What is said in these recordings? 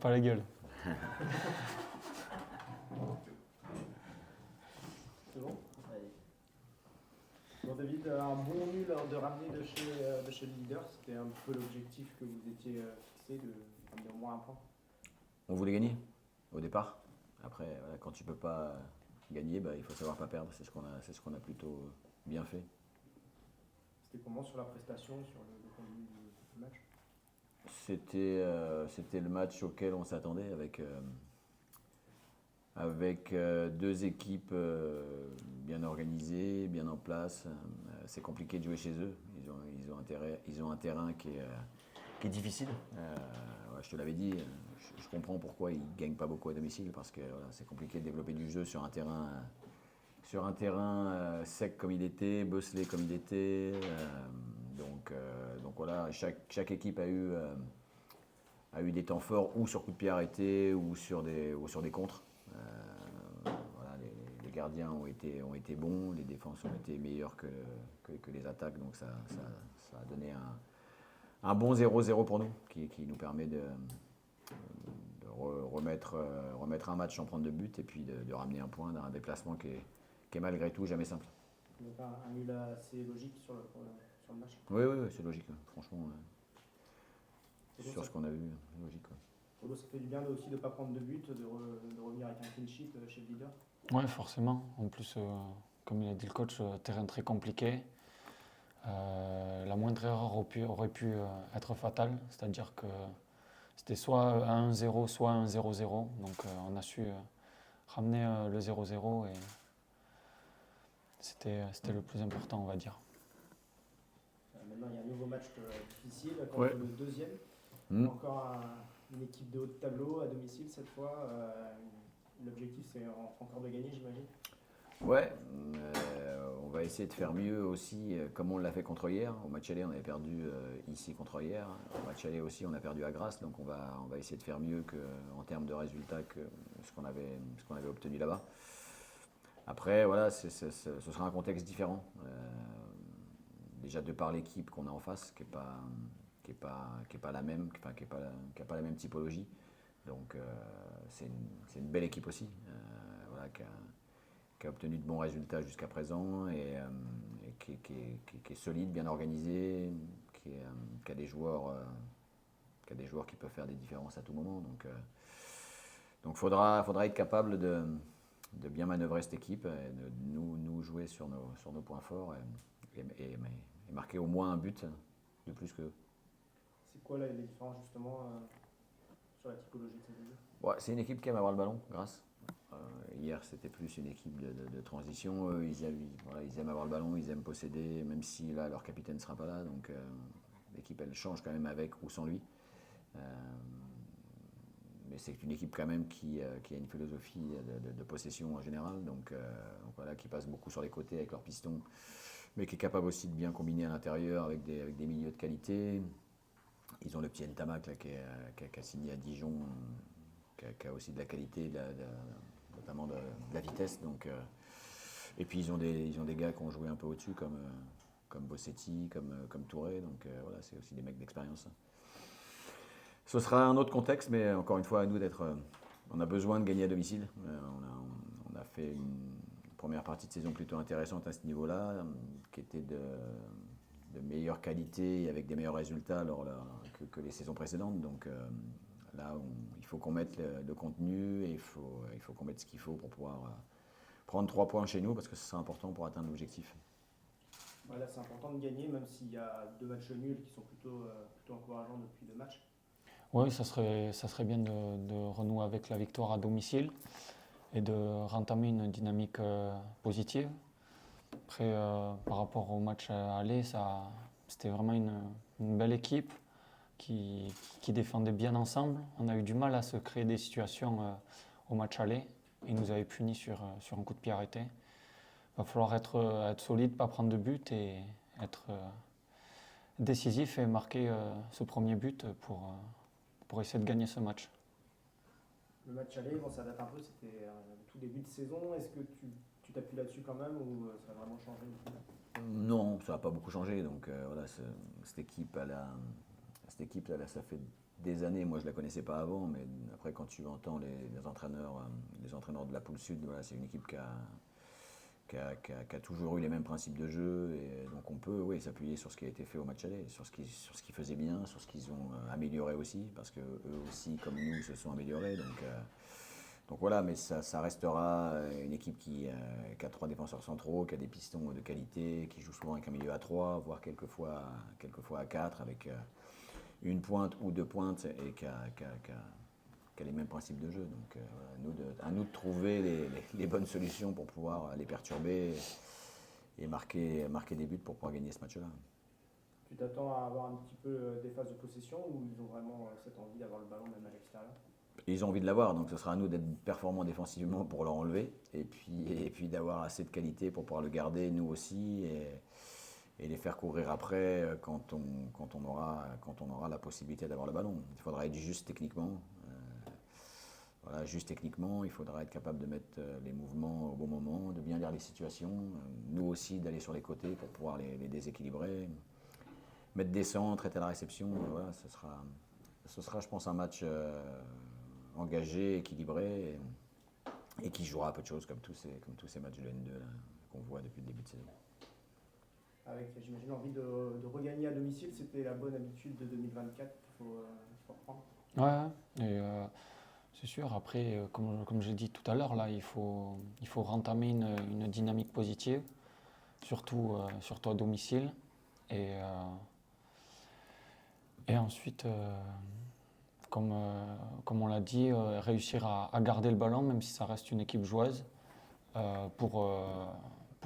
Pas la gueule. C'est bon? Allez. Bon David, un bon nul de ramener de chez le leader, c'était un peu l'objectif que vous étiez fixé de ramener au moins un point. On voulait gagner au départ. Après, voilà, quand tu peux pas gagner, il faut savoir pas perdre. C'est ce qu'on a plutôt bien fait. C'était comment sur la prestation, sur le contenu du match? C'était le match auquel on s'attendait avec deux équipes bien organisées, bien en place. C'est compliqué de jouer chez eux. Ils ont un terrain qui est difficile. Ouais, je te l'avais dit, je comprends pourquoi ils ne gagnent pas beaucoup à domicile parce que voilà, c'est compliqué de développer du jeu sur un terrain sec comme il était, bosselé comme il était. Donc voilà, chaque équipe a eu des temps forts ou sur coup de pied arrêté ou sur des contres. Voilà, les gardiens ont été bons, les défenses ont été meilleures que les attaques, donc ça a donné un bon 0-0 pour nous, qui nous permet de remettre un match sans prendre de but et puis de ramener un point d'un déplacement qui est malgré tout jamais simple. Donc un nul assez logique sur le match. Oui, c'est logique, franchement. Sur ce qu'on a vu, logique. Polo, ça fait du bien aussi de ne pas prendre de but, de revenir avec un clean sheet chez le leader. Ouais, forcément. En plus, comme il a dit le coach, terrain très compliqué. La moindre erreur aurait pu être fatale, c'est-à-dire que c'était soit un 1-0, soit un 0-0. Donc on a su ramener le 0-0 et c'était le plus important, on va dire. Maintenant, il y a un nouveau match difficile contre le deuxième. Encore une équipe de haut de tableau à domicile cette fois. L'objectif, c'est encore de gagner, j'imagine. Ouais, on va essayer de faire mieux aussi, comme on l'a fait contre hier. Au match aller, on avait perdu ici contre hier. Au match aller aussi, on a perdu à Grasse. Donc on va essayer de faire mieux en termes de résultats que ce qu'on avait obtenu là-bas. Après, voilà, ce sera un contexte différent. Déjà de par l'équipe qu'on a en face, qui est pas la même, qui a pas la même typologie. Donc c'est une belle équipe aussi, voilà, qui a obtenu de bons résultats jusqu'à présent et qui est solide, bien organisé, qui a des joueurs qui peuvent faire des différences à tout moment. Donc faudra être capable de bien manœuvrer cette équipe, et de nous jouer sur nos points forts et marquer au moins un but de plus qu'eux. C'est quoi les différences justement sur la typologie de cette équipe? Ouais, c'est une équipe qui aime avoir le ballon, grâce. Hier, c'était plus une équipe de transition. Eux, ils aiment avoir le ballon, ils aiment posséder, même si là, leur capitaine ne sera pas là. Donc, l'équipe, elle change quand même avec ou sans lui. Mais c'est une équipe quand même qui a une philosophie de possession en général. Donc voilà, qui passe beaucoup sur les côtés avec leurs pistons, mais qui est capable aussi de bien combiner à l'intérieur avec des milieux de qualité. Ils ont le petit Ntamak là, qui a signé à Dijon, qui a aussi de la qualité, notamment de la vitesse. Donc, et puis ils ont des gars qui ont joué un peu au-dessus, comme Bossetti, comme Touré. Donc voilà, c'est aussi des mecs d'expérience. Ce sera un autre contexte, mais encore une fois, à nous d'être. On a besoin de gagner à domicile. On a fait une première partie de saison plutôt intéressante à ce niveau-là, qui était de meilleure qualité et avec des meilleurs résultats que les saisons précédentes. Donc là, il faut qu'on mette le contenu et il faut qu'on mette ce qu'il faut pour pouvoir prendre 3 points chez nous parce que ce sera important pour atteindre l'objectif. Voilà, c'est important de gagner, même s'il y a 2 matchs nuls qui sont plutôt encourageants depuis 2 matchs. Oui, ça serait bien de renouer avec la victoire à domicile et de rentamer une dynamique positive. Après, par rapport au match aller, c'était vraiment une belle équipe qui défendait bien ensemble. On a eu du mal à se créer des situations au match aller. Ils nous avaient punis sur un coup de pied arrêté. Il va falloir être solide, pas prendre de but et être décisif et marquer ce premier but pour essayer de gagner ce match. Le match aller, bon, ça date un peu, c'était tout début de saison. Est-ce que tu t'appuies là-dessus quand même ou ça a vraiment changé? Non, ça n'a pas beaucoup changé. Donc voilà, cette équipe, ça fait des années, moi je la connaissais pas avant, mais après quand tu entends les entraîneurs de la poule sud, voilà, c'est une équipe qui a toujours eu les mêmes principes de jeu, et donc on peut oui, s'appuyer sur ce qui a été fait au match aller, sur ce qu'ils faisaient bien, sur ce qu'ils ont amélioré aussi, parce que eux aussi, comme nous, se sont améliorés. Donc voilà, mais ça restera une équipe qui a 3 défenseurs centraux, qui a des pistons de qualité, qui joue souvent avec un milieu à 3, voire quelquefois à 4, avec une pointe ou 2 pointes, et qui a les mêmes principes de jeu. Donc à nous de trouver les bonnes solutions pour pouvoir les perturber et marquer des buts pour pouvoir gagner ce match-là. Tu t'attends à avoir un petit peu des phases de possession, ou ils ont vraiment cette envie d'avoir le ballon même à l'extérieur? Ils ont envie de l'avoir, donc ce sera à nous d'être performants défensivement pour leur enlever, et puis d'avoir assez de qualité pour pouvoir le garder, nous aussi, et les faire courir après quand on aura la possibilité d'avoir le ballon. Il faudra être juste techniquement. Voilà, juste techniquement, il faudra être capable de mettre les mouvements au bon moment, de bien lire les situations, nous aussi d'aller sur les côtés pour pouvoir les déséquilibrer, mettre des centres, être à la réception. Voilà, ce sera, je pense, un match engagé, équilibré, et qui jouera à peu de choses comme tous ces matchs de N2 là, qu'on voit depuis le début de saison. Avec, j'imagine, envie de regagner à domicile, c'était la bonne habitude de 2024 qu'il faut reprendre. Ouais, et c'est sûr. Après, comme j'ai dit tout à l'heure, là, il faut rentamer une dynamique positive, surtout à domicile. Et ensuite, comme on l'a dit, réussir à garder le ballon, même si ça reste une équipe joueuse, pour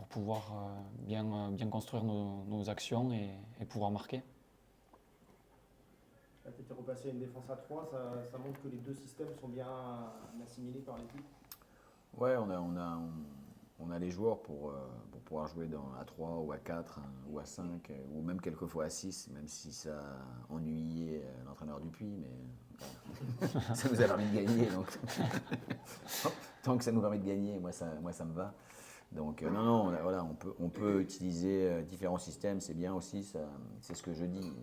pouvoir bien construire nos actions et pouvoir marquer. Là, tu étais repassé à une défense à 3, ça montre que les deux systèmes sont bien assimilés par l'équipe. Ouais, on a les joueurs pour pouvoir jouer à 3 ou à 4 hein, ou à 5 ou même quelquefois à 6, même si ça ennuyait l'entraîneur Dupuis, mais ça nous a permis de gagner. Donc tant que ça nous permet de gagner, moi ça me va. Donc non, voilà, on peut utiliser différents systèmes, c'est bien aussi, c'est ce que je dis.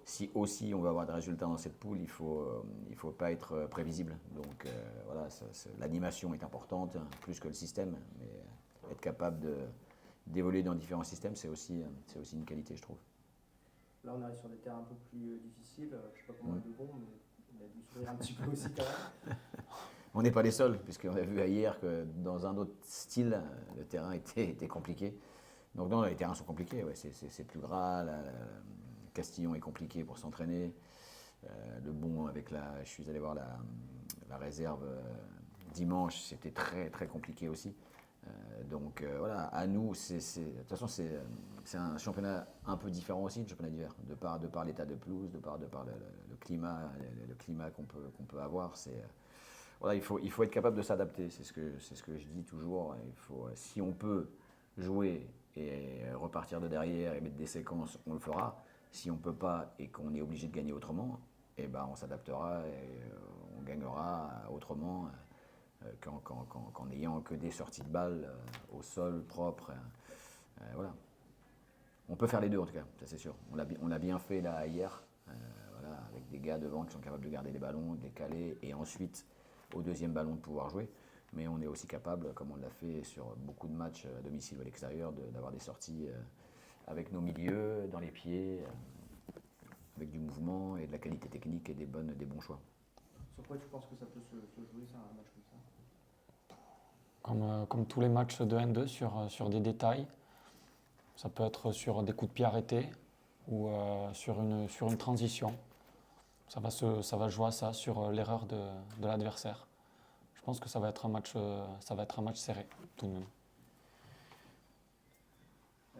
Si aussi on veut avoir des résultats dans cette poule, il faut pas être prévisible. Donc voilà, l'animation est importante, hein, plus que le système, mais être capable d'évoluer dans différents systèmes, c'est aussi une qualité, je trouve. Là, on arrive sur des terrains un peu plus difficiles. Je sais pas comment on est de bon, mais on a dû sourire un petit peu aussi quand même. On n'est pas les seuls, puisqu'on a vu hier que dans un autre style, le terrain était compliqué. Donc non, les terrains sont compliqués, ouais, c'est plus gras. Castillon est compliqué pour s'entraîner. Le bon je suis allé voir la réserve dimanche, c'était très très compliqué aussi. Donc voilà, à nous, de toute façon c'est un championnat un peu différent aussi, le championnat d'hiver, de par l'état de pelouse, de par le climat qu'on peut avoir. Voilà, il faut être capable de s'adapter, c'est ce que je dis toujours. Si on peut jouer et repartir de derrière et mettre des séquences, on le fera. Si on ne peut pas et qu'on est obligé de gagner autrement, eh ben on s'adaptera et on gagnera autrement qu'en n'ayant que des sorties de balles au sol propre. Voilà. On peut faire les deux en tout cas, ça c'est sûr. On l'a bien fait là hier, voilà, avec des gars devant qui sont capables de garder les ballons, de les caler et ensuite au deuxième ballon de pouvoir jouer. Mais on est aussi capable, comme on l'a fait sur beaucoup de matchs à domicile ou à l'extérieur, d'avoir des sorties avec nos milieux, dans les pieds, avec du mouvement et de la qualité technique et des bons choix. Sur quoi tu penses que ça peut se jouer, ça, un match comme ça? Comme tous les matchs de N2 sur des détails. Ça peut être sur des coups de pied arrêtés ou sur une transition. Ça va jouer à ça, sur l'erreur de l'adversaire. Je pense que ça va être un match serré, tout de même.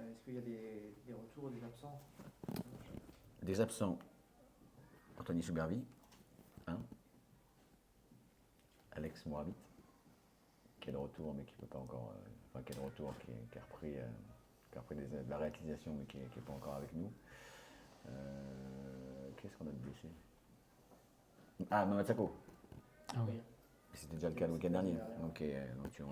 Est-ce qu'il y a des retours ou des absents? Des absents, Anthony Soubervi, Alex Mourabit, qui est de retour mais qui peut pas encore, qui est de retour, qui a repris de la réactivation mais qui n'est pas encore avec nous. Qu'est-ce qu'on a de blessé? Mamat Sako. Ah oui. C'était déjà le cas le week-end dernier. Donc